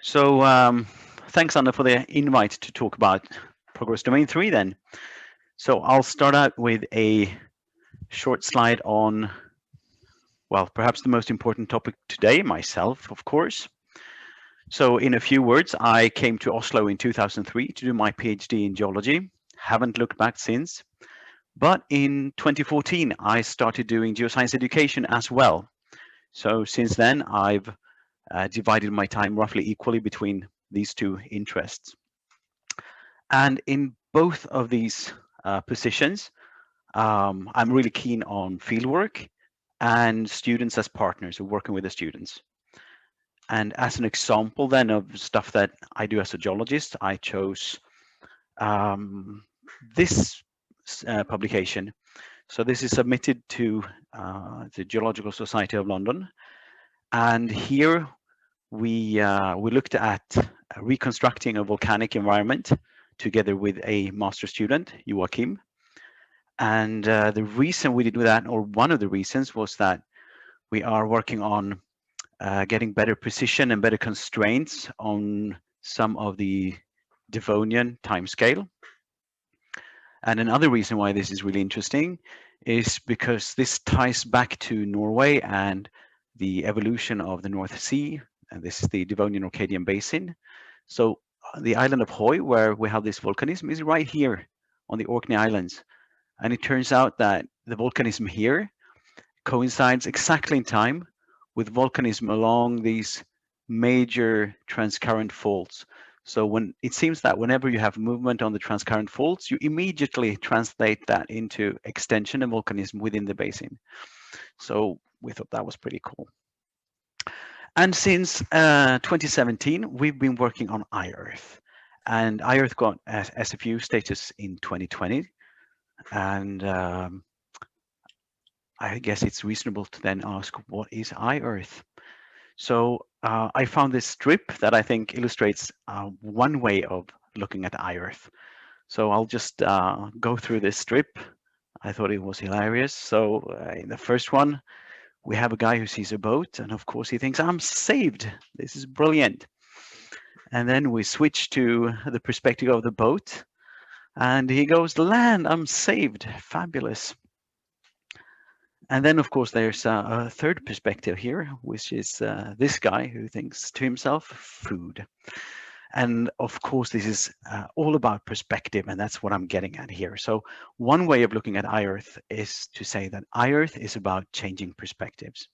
Thanks, Anna, for the invite to talk about Progress Domain 3 then. So I'll start out with a short slide on, well, perhaps the most important topic today, myself, of course. So in a few words, I came to Oslo in 2003 to do my PhD in geology. Haven't looked back since. But in 2014, I started doing geoscience education as well. So since then, I've divided my time roughly equally between these two interests. And in both of these positions, I'm really keen on fieldwork and students as partners, working with the students. And as an example then of stuff that I do as a geologist, I chose this publication. So this is submitted to the Geological Society of London. And here we looked at reconstructing a volcanic environment together with a master student, Joachim. And the reason we did that, or one of the reasons, was that we are working on getting better precision and better constraints on some of the Devonian timescale. And another reason why this is really interesting is because this ties back to Norway and the evolution of the North Sea, and this is the Devonian Orcadian Basin. So the island of Hoy, where we have this volcanism, is right here on the Orkney Islands. And it turns out that the volcanism here coincides exactly in time with volcanism along these major transcurrent faults. So when it seems that whenever you have movement on the transcurrent faults, you immediately translate that into extension and volcanism within the basin. So we thought that was pretty cool. And since 2017, we've been working on iEarth. And iEarth got SFU status in 2020. And I guess it's reasonable to then ask, what is iEarth? So I found this strip that I think illustrates one way of looking at iEarth. So I'll just go through this strip. I thought it was hilarious. So in the first one, we have a guy who sees a boat, and of course he thinks, I'm saved. This is brilliant. And then we switch to the perspective of the boat, and he goes, land, I'm saved. Fabulous. And then, of course, there's a third perspective here, which is this guy who thinks to himself, food. And of course, this is all about perspective, and that's what I'm getting at here. So one way of looking at iEarth is to say that iEarth is about changing perspectives.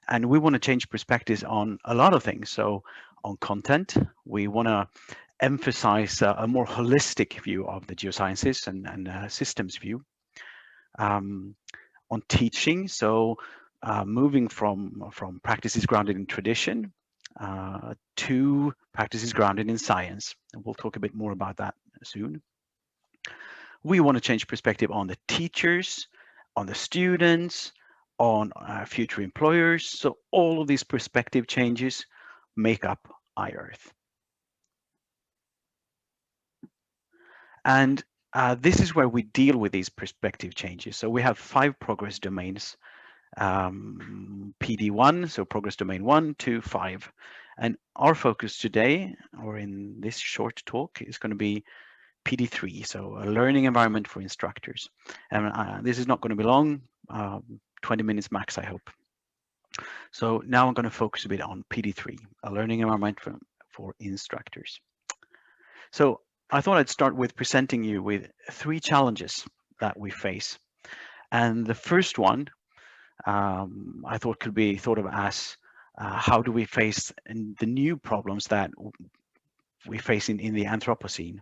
And we want to change perspectives on a lot of things. So on content, we want to emphasize a more holistic view of the geosciences and systems view. On teaching, so moving from practices grounded in tradition to practices grounded in science. And we'll talk a bit more about that soon. We want to change perspective on the teachers, on the students, on future employers. So all of these perspective changes make up iEarth. And this is where we deal with these perspective changes. So we have 5 progress domains, PD1, so progress domain 1, 2, 5. And our focus today, or in this short talk, is going to be PD3, so a learning environment for instructors. And this is not going to be long, 20 minutes max, I hope. So now I'm going to focus a bit on PD3, a learning environment for instructors. So I thought I'd start with presenting you with 3 challenges that we face. And the first one I thought could be thought of as how do we face the new problems that we face in the Anthropocene.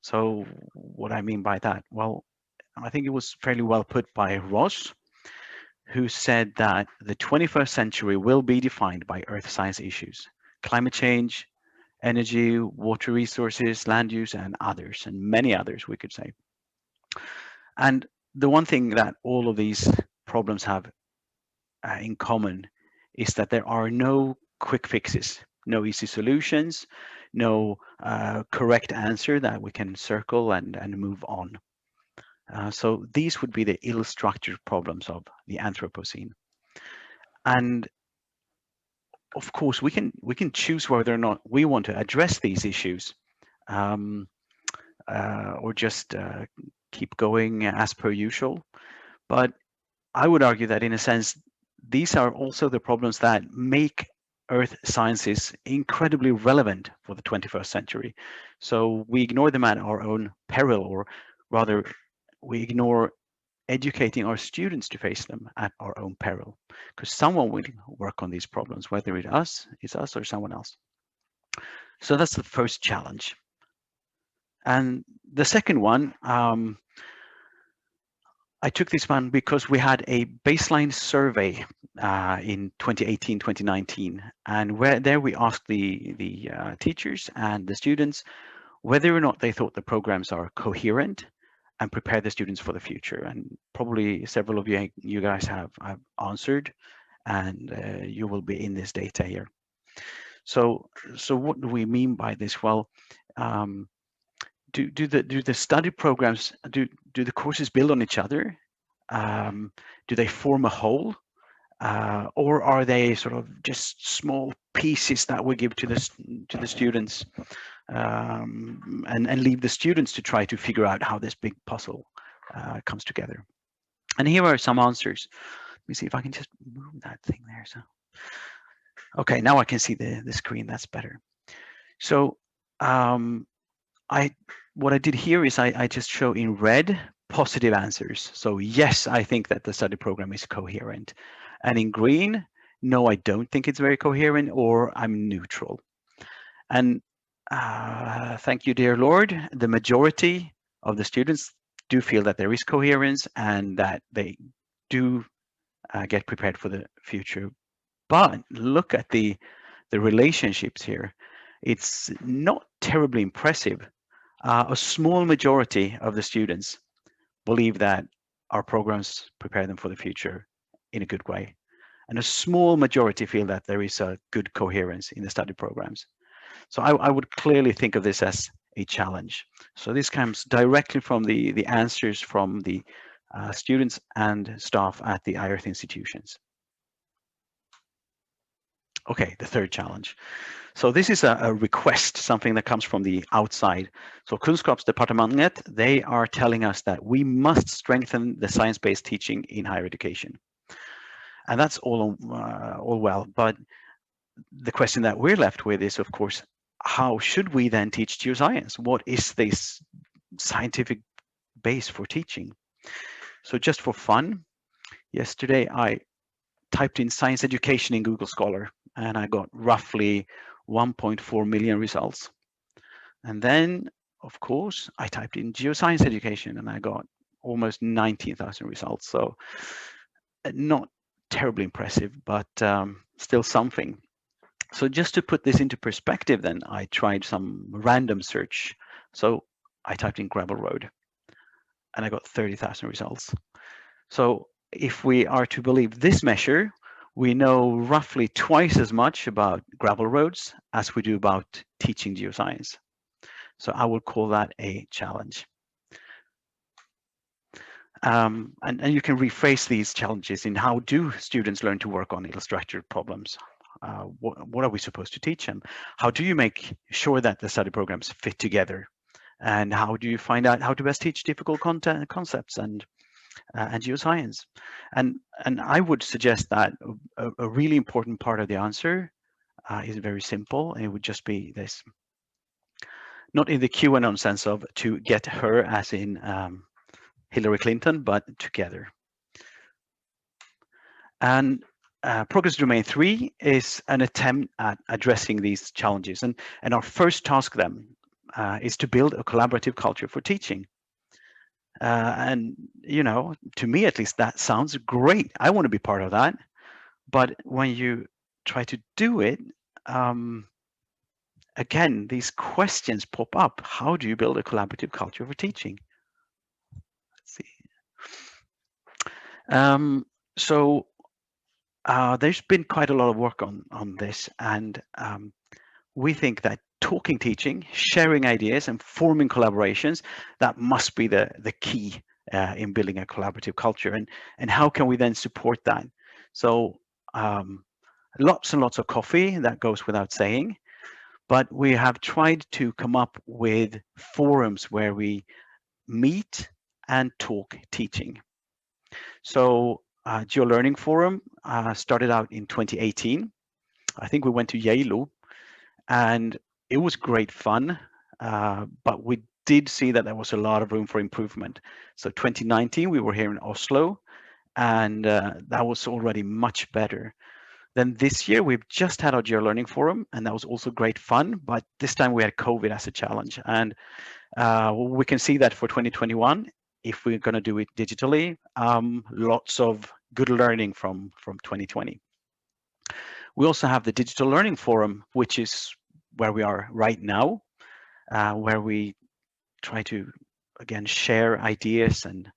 So what I mean by that, well, I think it was fairly well put by Ross, who said that the 21st century will be defined by earth science issues, climate change, energy, water resources, land use, and others, and many others, we could say. And the one thing that all of these problems have in common is that there are no quick fixes, no easy solutions, no correct answer that we can circle and move on. So these would be the ill-structured problems of the Anthropocene. And of course, we can choose whether or not we want to address these issues, or just keep going as per usual. But I would argue that in a sense, these are also the problems that make earth sciences incredibly relevant for the 21st century. So we ignore them at our own peril, or rather, we ignore educating our students to face them at our own peril, because someone will work on these problems, whether it's us or someone else. So that's the first challenge. And the second one, I took this one because we had a baseline survey in 2018, 2019, and there we asked the teachers and the students whether or not they thought the programs are coherent and prepare the students for the future. And probably several of you guys have answered, and you will be in this data here. So what do we mean by this? Well, do the study programs, do the courses build on each other? Do they form a whole? Or are they sort of just small pieces that we give to the students, and leave the students to try to figure out how this big puzzle comes together? And here are some answers. Let me see if I can just move that thing there. So, okay, now I can see the screen. That's better. So what I did here is I just show in red positive answers. So yes, I think that the study program is coherent. And in green, no, I don't think it's very coherent, or I'm neutral. And thank you, dear Lord, the majority of the students do feel that there is coherence and that they do get prepared for the future. But look at the relationships here. It's not terribly impressive. A small majority of the students believe that our programs prepare them for the future in a good way. And a small majority feel that there is a good coherence in the study programs. So I would clearly think of this as a challenge. So this comes directly from the answers from the students and staff at the iEarth institutions. Okay, the third challenge. So this is a request, something that comes from the outside. So Kunskapsdepartementet, they are telling us that we must strengthen the science-based teaching in higher education. And that's all well, but the question that we're left with is, of course, how should we then teach geoscience? What is this scientific base for teaching? So just for fun, yesterday I typed in science education in Google Scholar, and I got roughly 1.4 million results. And then, of course, I typed in geoscience education, and I got almost 19,000 results. So not terribly impressive, but still something. So just to put this into perspective, then I tried some random search. So I typed in gravel road, and I got 30,000 results. So if we are to believe this measure, we know roughly twice as much about gravel roads as we do about teaching geoscience. So I would call that a challenge. And you can rephrase these challenges in how do students learn to work on ill-structured problems? What are we supposed to teach them? How do you make sure that the study programs fit together? And how do you find out how to best teach difficult concepts and geoscience? And I would suggest that a really important part of the answer is very simple, and it would just be this. Not in the QAnon sense of to get her as in Hillary Clinton, but together. And progress domain 3 is an attempt at addressing these challenges. And our first task then is to build a collaborative culture for teaching. And, you know, to me at least, that sounds great. I want to be part of that. But when you try to do it, again, these questions pop up. How do you build a collaborative culture for teaching? Let's see. So there's been quite a lot of work on this, and we think that talking teaching, sharing ideas, and forming collaborations, that must be the key in building a collaborative culture. And how can we then support that? So lots and lots of coffee, that goes without saying, but we have tried to come up with forums where we meet and talk teaching. So GeoLearning Forum started out in 2018. I think we went to Yale, and it was great fun, but we did see that there was a lot of room for improvement. So 2019, we were here in Oslo, and that was already much better. Then this year, we've just had our GeoLearning Forum, and that was also great fun, but this time we had COVID as a challenge. And we can see that for 2021, if we're going to do it digitally, lots of good learning from 2020. We also have the Digital Learning Forum, which is where we are right now, where we try to, again, share ideas and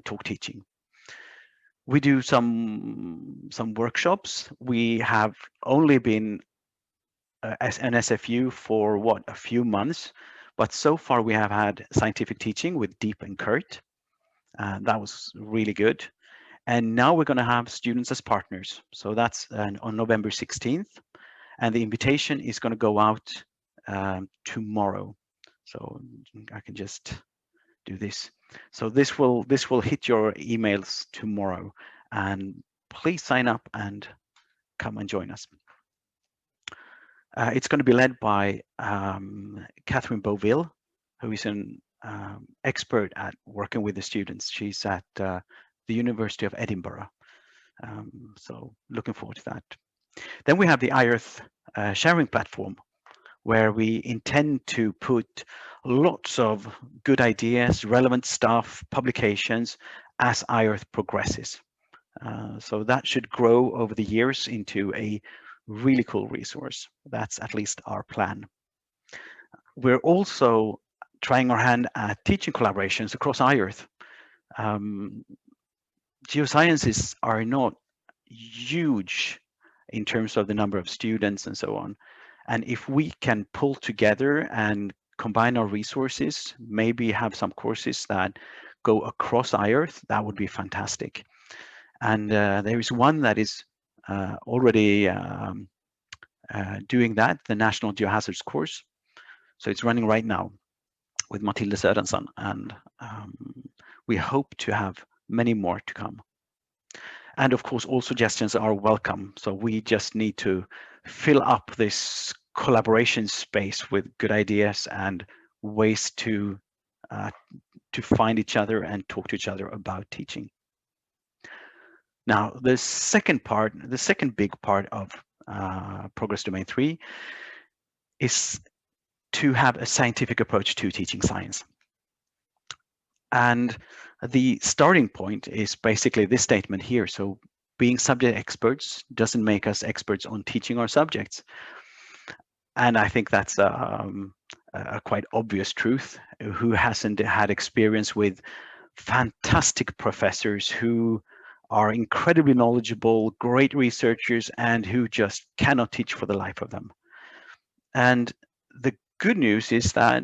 talk teaching. We do some workshops. We have only been as an SFU for a few months, but so far we have had scientific teaching with Deep and Kurt. That was really good. And now we're going to have students as partners. So that's on November 16th. And the invitation is going to go out tomorrow. So I can just do this. So this will hit your emails tomorrow. And please sign up and come and join us. It's going to be led by Catherine Beauville, who is an expert at working with the students. She's at the University of Edinburgh. So looking forward to that. Then we have the iEarth sharing platform, where we intend to put lots of good ideas, relevant stuff, publications as iEarth progresses. So that should grow over the years into a really cool resource. That's at least our plan. We're also trying our hand at teaching collaborations across iEarth. Geosciences are not huge in terms of the number of students and so on. And if we can pull together and combine our resources, maybe have some courses that go across iEarth, that would be fantastic. And there is one that is already doing that, the National Geohazards course. So it's running right now with Matilda Sörensen, and we hope to have many more to come. And of course, all suggestions are welcome. So we just need to fill up this collaboration space with good ideas and ways to find each other and talk to each other about teaching. Now, the second big part of Progress Domain 3 is to have a scientific approach to teaching science. And the starting point is basically this statement here. So being subject experts doesn't make us experts on teaching our subjects. And I think that's a quite obvious truth. Who hasn't had experience with fantastic professors who are incredibly knowledgeable, great researchers, and who just cannot teach for the life of them? And the good news is that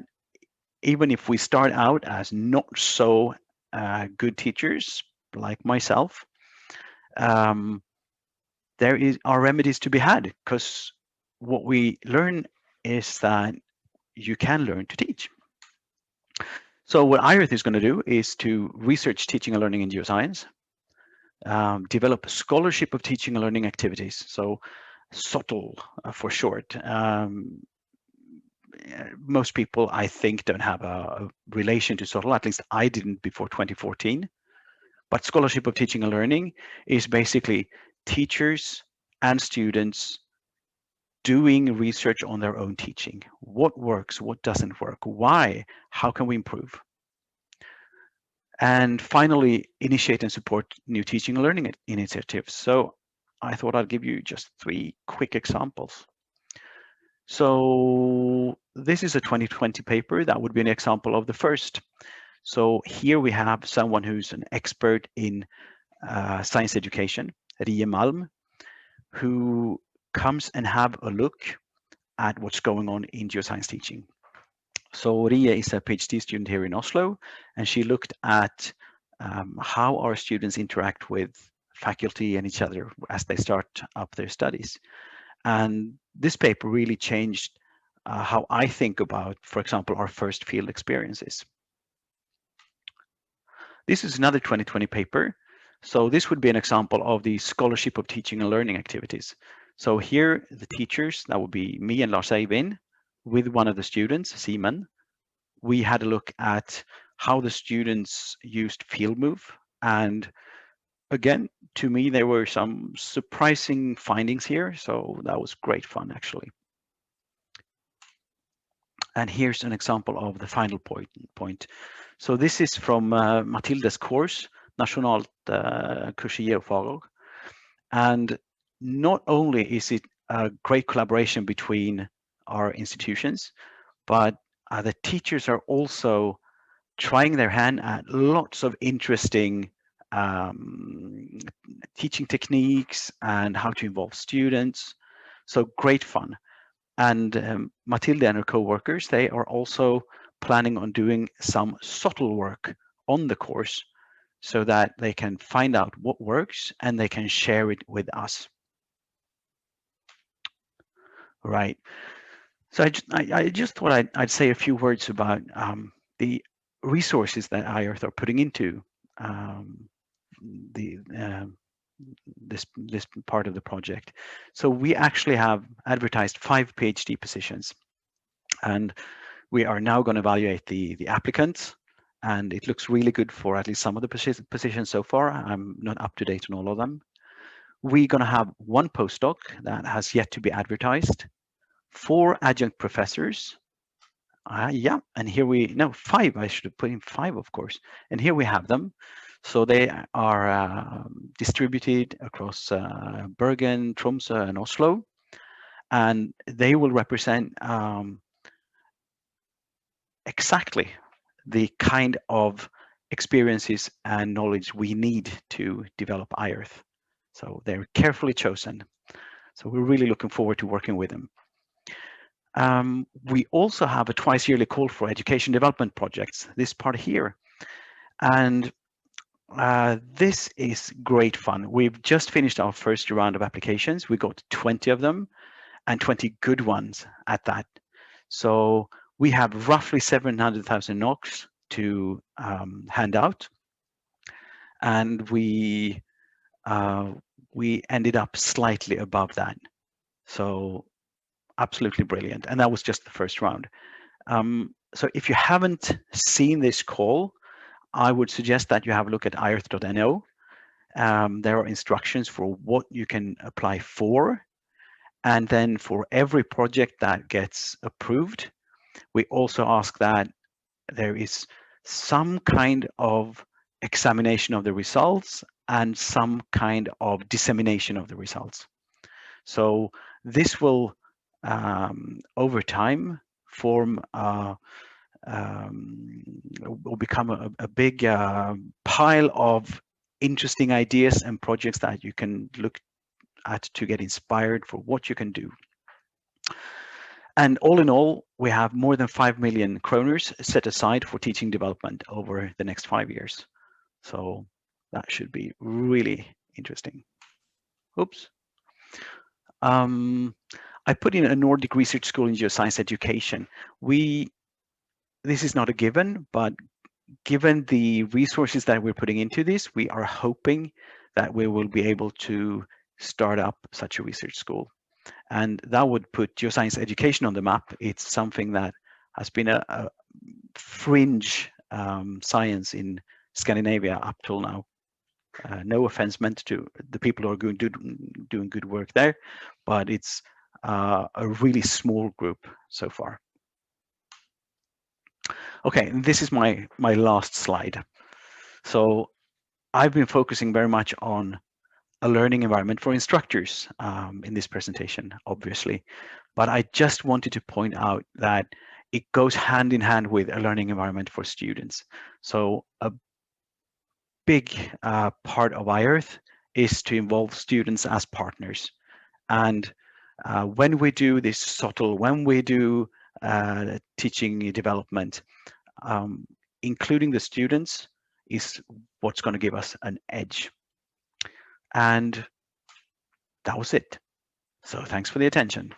even if we start out as not so good teachers, like myself, there are remedies to be had, because what we learn is that you can learn to teach. So what iEarth is going to do is to research teaching and learning in geoscience, develop a scholarship of teaching and learning activities, so SOTL for short. Most people, I think, don't have a relation to SOTL, at least I didn't before 2014. But scholarship of teaching and learning is basically teachers and students doing research on their own teaching. What works, what doesn't work, why, how can we improve? And finally, initiate and support new teaching and learning initiatives. So I thought I'd give you just 3 quick examples. So this is a 2020 paper. That would be an example of the first. So here we have someone who's an expert in science education, Rie Malm, who comes and have a look at what's going on in geoscience teaching. So Rie is a PhD student here in Oslo, and she looked at how our students interact with faculty and each other as they start up their studies. And this paper really changed how I think about, for example, our first field experiences. This is another 2020 paper. So this would be an example of the scholarship of teaching and learning activities. So here, the teachers, that would be me and Lars Eivind, with one of the students, Simon, we had a look at how the students used field move. And again, to me, there were some surprising findings here. So that was great fun, actually. And here's an example of the final point. So this is from Mathilde's course, Nationalt kurs i geofag. And not only is it a great collaboration between our institutions, but the teachers are also trying their hand at lots of interesting teaching techniques and how to involve students. So great fun. And Mathilde and her co-workers, they are also planning on doing some subtle work on the course so that they can find out what works and they can share it with us. Right. So I just thought I'd say a few words about the resources that iEarth are putting into this part of the project. So we actually have advertised 5 PhD positions, and we are now going to evaluate the applicants, and it looks really good for at least some of the positions so far. I'm not up to date on all of them. We're going to have 1 postdoc that has yet to be advertised, 4 adjunct professors. Yeah, and here no, 5. I should have put in 5, of course. And here we have them. So they are distributed across Bergen, Tromsø, and Oslo, and they will represent exactly the kind of experiences and knowledge we need to develop iEarth. So they're carefully chosen. So we're really looking forward to working with them. We also have a twice yearly call for education development projects, this part here. And this is great fun. We've just finished our first round of applications. We got 20 of them and 20 good ones at that. So we have roughly 700,000 NOK to hand out. And we ended up slightly above that. So absolutely brilliant. And that was just the first round. So if you haven't seen this call, I would suggest that you have a look at iEarth.no. There are instructions for what you can apply for. And then for every project that gets approved, we also ask that there is some kind of examination of the results and some kind of dissemination of the results. So this will, over time, form will become a big pile of interesting ideas and projects that you can look at to get inspired for what you can do. And all in all, we have more than 5 million kroners set aside for teaching development over the next 5 years. So that should be really interesting. Oops. I put in a Nordic research school in geoscience education. This is not a given, but given the resources that we're putting into this, we are hoping that we will be able to start up such a research school. And that would put geoscience education on the map. It's something that has been a fringe science in Scandinavia up till now. No offense meant to the people who are doing good work there, but it's a really small group so far. Okay, this is my last slide. So I've been focusing very much on a learning environment for instructors in this presentation, obviously, but I just wanted to point out that it goes hand in hand with a learning environment for students. So a big part of iEarth is to involve students as partners. And when we do this subtle, when we do teaching development, including the students is what's going to give us an edge. And that was it. So thanks for the attention.